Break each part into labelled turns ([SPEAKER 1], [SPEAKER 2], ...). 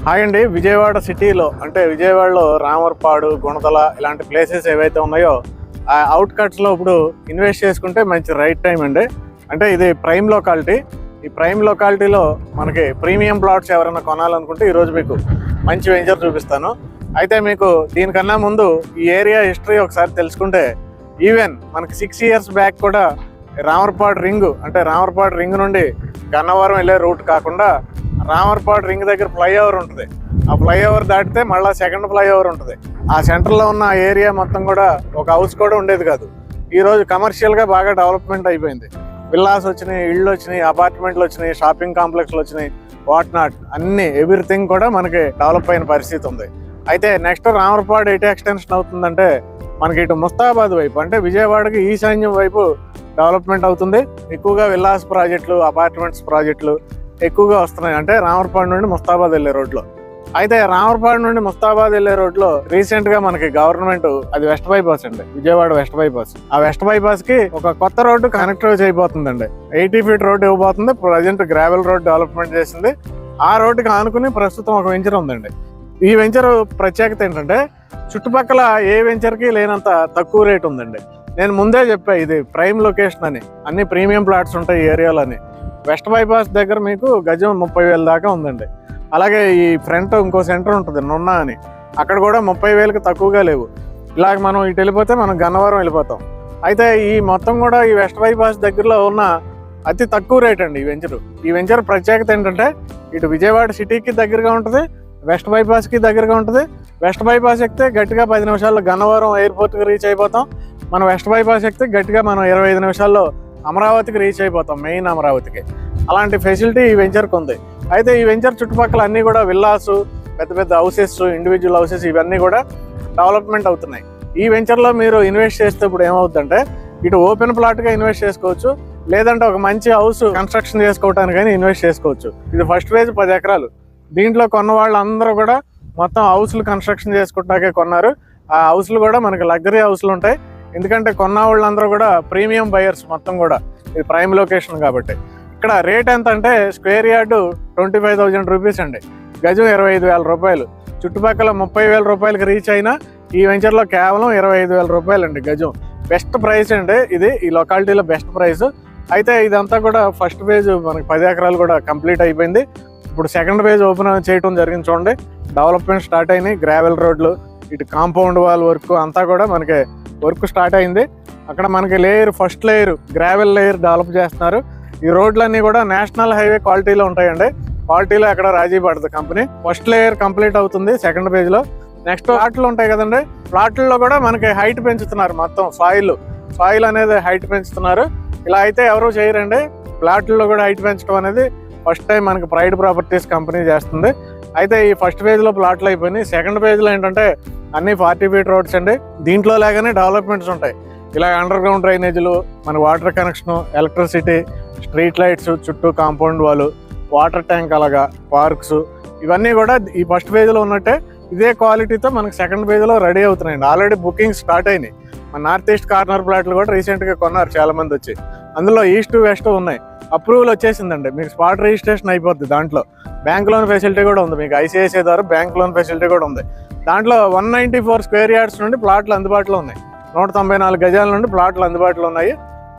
[SPEAKER 1] Hi అండి. విజయవాడ సిటీలో అంటే విజయవాడలో రామవరపాడు, గుణదల ఇలాంటి ప్లేసెస్ ఏవైతే ఉన్నాయో ఆ అవుట్కట్స్లో ఇప్పుడు ఇన్వెస్ట్ చేసుకుంటే మంచి రైట్ టైం అండి. అంటే ఇది ప్రైమ్ లొకాలిటీ. ఈ ప్రైమ్ లొకాలిటీలో మనకి ప్రీమియం ప్లాట్స్ ఎవరైనా కొనాలనుకుంటే ఈరోజు మీకు మంచి వెంచర్ చూపిస్తాను. అయితే మీకు దీనికన్నా ముందు ఈ ఏరియా హిస్టరీ ఒకసారి తెలుసుకుంటే ఈవెన్ మనకి 6 years బ్యాక్ కూడా రామవరపాడు రింగ్ నుండి గన్నవరం వెళ్ళే రూట్ కాకుండా రామవరపాడు రింగ్ దగ్గర ఫ్లైఓవర్ ఉంటుంది. ఆ ఫ్లైఓవర్ దాటితే మళ్ళీ సెకండ్ ఫ్లైఓవర్ ఉంటుంది. ఆ సెంటర్లో ఉన్న ఏరియా మొత్తం కూడా ఒక హౌస్ కూడా ఉండేది కాదు. ఈరోజు కమర్షియల్గా బాగా డెవలప్మెంట్ అయిపోయింది. విల్లాస్ వచ్చినాయి, ఇళ్ళు వచ్చినాయి, అపార్ట్మెంట్లు వచ్చినాయి, షాపింగ్ కాంప్లెక్స్లు వచ్చినాయి, వాట్ నాట్ అన్ని ఎవ్రీథింగ్ కూడా మనకి డెవలప్ అయిన పరిస్థితి ఉంది. అయితే నెక్స్ట్ రామవరపాడు ఎటు ఎక్స్టెన్షన్ అవుతుందంటే మనకి ఇటు ముస్తాబాద్ వైపు అంటే విజయవాడకి ఈశాన్యం వైపు డెవలప్మెంట్ అవుతుంది. ఎక్కువగా విల్లాస్ ప్రాజెక్టులు, అపార్ట్మెంట్స్ ప్రాజెక్టులు ఎక్కువగా వస్తున్నాయి. అంటే రామవరపాడు నుండి ముస్తాబాద్ వెళ్ళే రోడ్లో. అయితే రామవరపాడు నుండి ముస్తాబాద్ వెళ్ళే రోడ్లో రీసెంట్ గా మనకి గవర్నమెంట్ అది వెస్ట్ బైపాస్ అండి, విజయవాడ వెస్ట్ బైపాస్. ఆ వెస్ట్ బైపాస్ కి ఒక కొత్త రోడ్డు కనెక్ట్ చేయబోతుందండి. 80 feet రోడ్డు ఇవ్వబోతుంది. ప్రజెంట్ గ్రావెల్ రోడ్ డెవలప్మెంట్ చేసింది. ఆ రోడ్డుకి ఆనుకుని ప్రస్తుతం ఒక వెంచర్ ఉందండి. ఈ వెంచర్ ప్రత్యేకత ఏంటంటే చుట్టుపక్కల ఏ వెంచర్కి లేనంత తక్కువ రేట్ ఉందండి. నేను ముందే చెప్పా ఇది ప్రైమ్ లొకేషన్ అని, అన్ని ప్రీమియం ప్లాట్స్ ఉంటాయి ఈ ఏరియాలోని. వెస్ట్ బైపాస్ దగ్గర మీకు గజం 30,000 దాకా ఉందండి. అలాగే ఈ ఫ్రంట్ ఇంకో సెంటర్ ఉంటుంది నున్నా అని, అక్కడ కూడా 30,000కి తక్కువగా లేవు. ఇలాగ మనం ఇటు వెళ్ళిపోతే మనం గన్నవరం వెళ్ళిపోతాం. అయితే ఈ మొత్తం కూడా ఈ వెస్ట్ బైపాస్ దగ్గరలో ఉన్న అతి తక్కువ రేట్ అండి ఈ వెంచర్ ప్రత్యేకత ఏంటంటే ఇటు విజయవాడ సిటీకి దగ్గరగా ఉంటుంది, వెస్ట్ బైపాస్కి దగ్గరగా ఉంటుంది. వెస్ట్ బైపాస్ ఎక్కితే గట్టిగా 10 నిమిషాల్లో గన్నవరం ఎయిర్పోర్ట్కి రీచ్ అయిపోతాం. మనం వెస్ట్ బైపాస్ ఎక్కితే గట్టిగా మనం 25 నిమిషాల్లో అమరావతికి రీచ్ అయిపోతాం, మెయిన్ అమరావతికి. అలాంటి ఫెసిలిటీ ఈ వెంచర్కి ఉంది. అయితే ఈ వెంచర్ చుట్టుపక్కల అన్నీ కూడా విల్లాస్, పెద్ద పెద్ద హౌసెస్, ఇండివిజువల్ హౌసెస్ ఇవన్నీ కూడా డెవలప్మెంట్ అవుతున్నాయి. ఈ వెంచర్లో మీరు ఇన్వెస్ట్ చేస్తే ఇప్పుడు ఏమవుతుందంటే ఇటు ఓపెన్ ప్లాట్గా ఇన్వెస్ట్ చేసుకోవచ్చు, లేదంటే ఒక మంచి హౌస్ కన్స్ట్రక్షన్ చేసుకోవటానికైనా ఇన్వెస్ట్ చేసుకోవచ్చు. ఇది ఫస్ట్ ఫేజ్ 10 ఎకరాలు. దీంట్లో కొన్న వాళ్ళందరూ కూడా మొత్తం హౌస్లు కన్స్ట్రక్షన్ చేసుకుంటాకే కొన్నారు. ఆ హౌస్లు కూడా మనకి లగ్జరీ హౌస్లు ఉంటాయి. ఎందుకంటే కొన్న వాళ్ళందరూ కూడా ప్రీమియం బయర్స్ మొత్తం కూడా. ఇది ప్రైమ్ లొకేషన్ కాబట్టి. ఇక్కడ రేట్ ఎంత అంటే స్క్వేర్ యార్డు 25,000 రూపీస్ అండి, గజం 25,000 రూపాయలు. చుట్టుపక్కల 30,000 రూపాయలకి రీచ్ అయినా ఈ వెంచర్లో కేవలం 25,000 రూపాయలు అండి గజం. బెస్ట్ ప్రైస్ అండి ఇది, ఈ లొకాలిటీలో బెస్ట్ ప్రైస్. అయితే ఇదంతా కూడా ఫస్ట్ ఫేజ్ మనకి 10 ఎకరాలు కూడా కంప్లీట్ అయిపోయింది. ఇప్పుడు సెకండ్ ఫేజ్ ఓపెన్ చేయడం జరిగింది. చూడండి, డెవలప్మెంట్ స్టార్ట్ అయినాయి. గ్రావెల్ రోడ్లు, ఇటు కాంపౌండ్ వాల్ వర్క్ అంతా కూడా మనకి వర్క్ స్టార్ట్ అయింది. అక్కడ మనకి first layer gravel layer develop చేస్తున్నారు. ఈ రోడ్లన్నీ కూడా నేషనల్ హైవే క్వాలిటీలో ఉంటాయండి. క్వాలిటీలో ఎక్కడ రాజీ పడదు కంపెనీ. ఫస్ట్ లేయర్ కంప్లీట్ అవుతుంది సెకండ్ ఫేజ్లో. నెక్స్ట్ ప్లాట్లు ఉంటాయి కదండి, ప్లాట్లలో కూడా మనకి హైట్ పెంచుతున్నారు. మొత్తం సాయిల్ అనేది హైట్ పెంచుతున్నారు. ఇలా అయితే ఎవరు చేయరండి. ప్లాట్లలో కూడా హైట్ పెంచడం అనేది ఫస్ట్ టైం మనకి ప్రైడ్ ప్రాపర్టీస్ కంపెనీ చేస్తుంది. అయితే ఈ ఫస్ట్ ఫేజ్లో ప్లాట్లు అయిపోయినాయి. సెకండ్ ఫేజ్లో ఏంటంటే అన్ని 40 feet రోడ్స్ అండి. దీంట్లో లాగానే డెవలప్మెంట్స్ ఉంటాయి. ఇలా అండర్ గ్రౌండ్ డ్రైనేజీలు, మన water connection, electricity, street lights, చుట్టూ కాంపౌండ్ వాళ్ళు, వాటర్ ట్యాంక్, అలాగా పార్క్స్, ఇవన్నీ కూడా ఈ ఫస్ట్ ఫేజ్లో ఉన్నట్టే ఇదే క్వాలిటీతో మనకి సెకండ్ ఫేజ్లో రెడీ అవుతున్నాయండి. ఆల్రెడీ బుకింగ్ స్టార్ట్ అయినాయి. మన నార్త్ ఈస్ట్ కార్నర్ ప్లాట్లు కూడా రీసెంట్గా కొన్నారు చాలామంది వచ్చి. అందులో ఈస్ట్ వెస్ట్ ఉన్నాయి. అప్రూవల్ వచ్చేసిందండి, మీకు స్పాట్ రిజిస్ట్రేషన్ అయిపోద్ది. దాంట్లో బ్యాంక్ లోన్ ఫెసిలిటీ కూడా ఉంది. మీకు ఐసిఐసిఐ ద్వారా బ్యాంక్ లోన్ ఫెసిలిటీ కూడా ఉంది. దాంట్లో 194 square yards నుండి ప్లాట్లు అందుబాటులో ఉన్నాయి. 194 గజాల నుండి ప్లాట్లు అందుబాటులో ఉన్నాయి.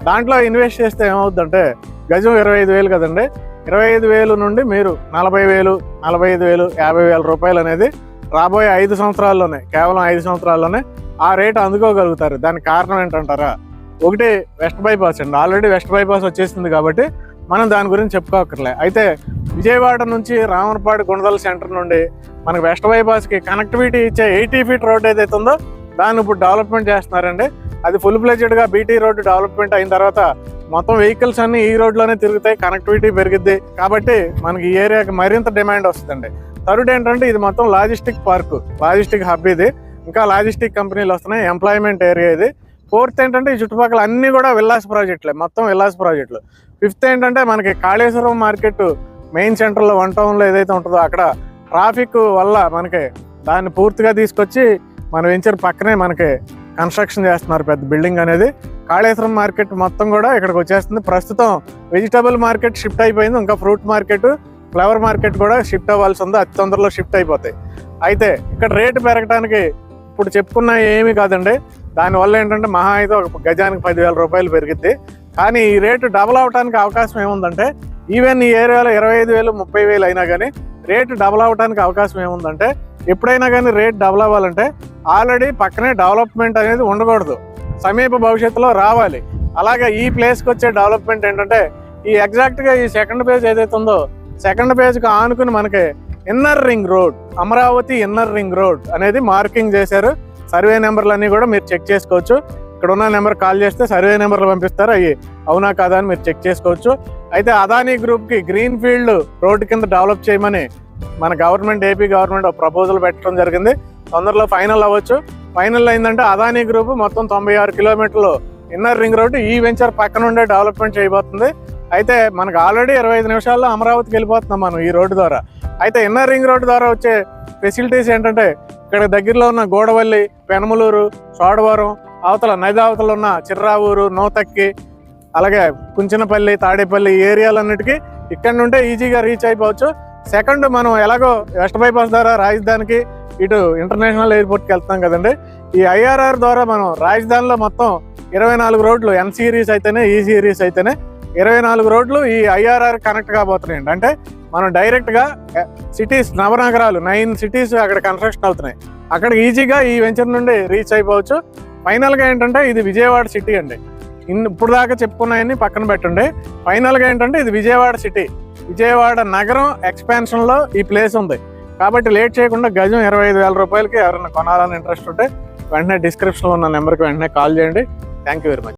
[SPEAKER 1] దాంట్లో ఇన్వెస్ట్ చేస్తే ఏమవుతుందంటే గజం 25,000 కదండి. 25,000 నుండి మీరు 40,000, 45,000, 50,000 రూపాయలు అనేది రాబోయే 5 సంవత్సరాల్లోనే, కేవలం 5 సంవత్సరాల్లోనే ఆ రేటు అందుకోగలుగుతారు. దానికి కారణం ఏంటంటారా? ఒకటి వెస్ట్ బైపాస్ అండి. ఆల్రెడీ వెస్ట్ బైపాస్ వచ్చేసింది కాబట్టి మనం దాని గురించి చెప్పుకోకర్లే. అయితే విజయవాడ నుంచి రామవరపాడు గుణదల సెంటర్ నుండి మనకి వెస్ట్ బైపాస్కి కనెక్టివిటీ ఇచ్చే 80 feet రోడ్ ఏదైతే ఉందో దాన్ని ఇప్పుడు డెవలప్మెంట్ చేస్తున్నారండి. అది ఫుల్ ఫ్లెడ్జ్డ్గా బీటీ రోడ్డు డెవలప్మెంట్ అయిన తర్వాత మొత్తం వెహికల్స్ అన్ని ఈ రోడ్లోనే తిరుగుతాయి, కనెక్టివిటీ పెరిగిద్ది. కాబట్టి మనకి ఈ ఏరియాకి మరింత డిమాండ్ వస్తుందండి. థర్డ్ ఏంటంటే ఇది మొత్తం లాజిస్టిక్ పార్క్, లాజిస్టిక్ హబ్. ఇది ఇంకా లాజిస్టిక్ కంపెనీలు వస్తున్నాయి, ఎంప్లాయ్మెంట్ ఏరియా ఇది. ఫోర్త్ ఏంటంటే ఈ చుట్టుపక్కల అన్నీ కూడా విల్లాస్ ప్రాజెక్టులే, మొత్తం విల్లాస్ ప్రాజెక్టులు. ఫిఫ్త్ ఏంటంటే మనకి కాళేశ్వరం మార్కెట్ మెయిన్ సెంటర్లో 1 townలో ఏదైతే ఉంటుందో అక్కడ ట్రాఫిక్ వల్ల మనకి దాన్ని పూర్తిగా తీసుకొచ్చి మన వెంచర్ పక్కనే మనకి కన్స్ట్రక్షన్ చేస్తున్నారు పెద్ద బిల్డింగ్ అనేది. కాళేశ్వరం మార్కెట్ మొత్తం కూడా ఇక్కడికి వచ్చేస్తుంది. ప్రస్తుతం వెజిటబుల్ మార్కెట్ షిఫ్ట్ అయిపోయింది, ఇంకా ఫ్రూట్ మార్కెట్, ఫ్లవర్ మార్కెట్ కూడా షిఫ్ట్ అవ్వాల్సి ఉంది, అతి తొందరలో షిఫ్ట్ అయిపోతాయి. అయితే ఇక్కడ రేటు పెరగడానికి ఇప్పుడు చెప్పుకున్న ఏమీ కాదండి. దానివల్ల ఏంటంటే మహా అయితే ఒక గజానికి 10,000 రూపాయలు పెరిగిద్ది. కానీ ఈ రేటు డబుల్ అవడానికి అవకాశం ఏముందంటే ఈవెన్ ఈ ఏరియాలో 25,000 30,000 అయినా కానీ రేటు డబుల్ అవడానికి అవకాశం ఏముందంటే ఎప్పుడైనా కానీ రేట్ డబుల్ అవ్వాలంటే ఆల్రెడీ పక్కనే డెవలప్మెంట్ అనేది ఉండకూడదు, సమీప భవిష్యత్తులో రావాలి. అలాగే ఈ ప్లేస్కి వచ్చే డెవలప్మెంట్ ఏంటంటే ఈ ఎగ్జాక్ట్గా ఈ సెకండ్ పేజ్ ఏదైతే ఉందో సెకండ్ పేజ్కి ఆనుకుని మనకి inner ring road, Amaravati inner ring road అనేది మార్కింగ్ చేశారు. సర్వే నెంబర్లు అన్నీ కూడా మీరు చెక్ చేసుకోవచ్చు. ఇక్కడ ఉన్న నెంబర్ కాల్ చేస్తే సర్వే నెంబర్లు పంపిస్తారు, అవి అవునా కాదా అని మీరు చెక్ చేసుకోవచ్చు. అయితే అదానీ గ్రూప్కి గ్రీన్ ఫీల్డ్ రోడ్డు కింద డెవలప్ చేయమని మన గవర్నమెంట్, ఏపీ గవర్నమెంట్ ఒక ప్రపోజల్ పెట్టడం జరిగింది. తొందరలో ఫైనల్ అవ్వచ్చు. ఫైనల్ అయిందంటే అదానీ గ్రూప్ మొత్తం 96 కిలోమీటర్లు ఇన్నర్ రింగ్ రోడ్డు ఈ వెంచర్ పక్కన ఉండే డెవలప్మెంట్ చేయబోతుంది. అయితే మనకు ఆల్రెడీ 25 నిమిషాల్లో అమరావతికి వెళ్ళిపోతున్నాం మనం ఈ రోడ్డు ద్వారా. అయితే ఇన్నర్ రింగ్ రోడ్డు ద్వారా వచ్చే ఫెసిలిటీస్ ఏంటంటే ఇక్కడ దగ్గరలో ఉన్న గోడవల్లి, పెనమలూరు, చోడవరం, అవతల నది అవతల ఉన్న చిర్రావూరు, నోతక్కి, అలాగే కుంచినపల్లి, తాడేపల్లి ఏరియాలన్నిటికీ ఇక్కడ నుండే ఈజీగా రీచ్ అయిపోవచ్చు. సెకండ్ మనం ఎలాగో వెస్ట్ బైపాస్ ద్వారా రాజధానికి ఇటు ఇంటర్నేషనల్ ఎయిర్పోర్ట్కి వెళ్తాం కదండి. ఈ ఐఆర్ఆర్ ద్వారా మనం రాజధానిలో మొత్తం 24 రోడ్లు, ఎన్ సిరీస్ అయితేనే ఈ సిరీస్ అయితేనే 24 రోడ్లు ఈ ఐఆర్ఆర్ కనెక్ట్ కాబోతున్నాయండి. అంటే మనం డైరెక్ట్గా సిటీస్, నవనగరాలు 9 సిటీస్ అక్కడ కన్స్ట్రక్షన్ అవుతున్నాయి, అక్కడ ఈజీగా ఈ వెంచర్ నుండి రీచ్ అయిపోవచ్చు. ఫైనల్గా ఏంటంటే ఇది విజయవాడ సిటీ అండి. ఇప్పుడు దాకా చెప్పుకున్నాయని పక్కన పెట్టండి. ఫైనల్గా ఏంటంటే ఇది విజయవాడ సిటీ, విజయవాడ నగరం ఎక్స్పాన్షన్లో ఈ ప్లేస్ ఉంది. కాబట్టి లేట్ చేయకుండా గజం 25,000 రూపాయలకి ఎవరైనా కొనాలని ఇంట్రెస్ట్ ఉంటే వెంటనే డిస్క్రిప్షన్లో ఉన్న నెంబర్కి వెంటనే కాల్ చేయండి. Thank you very much.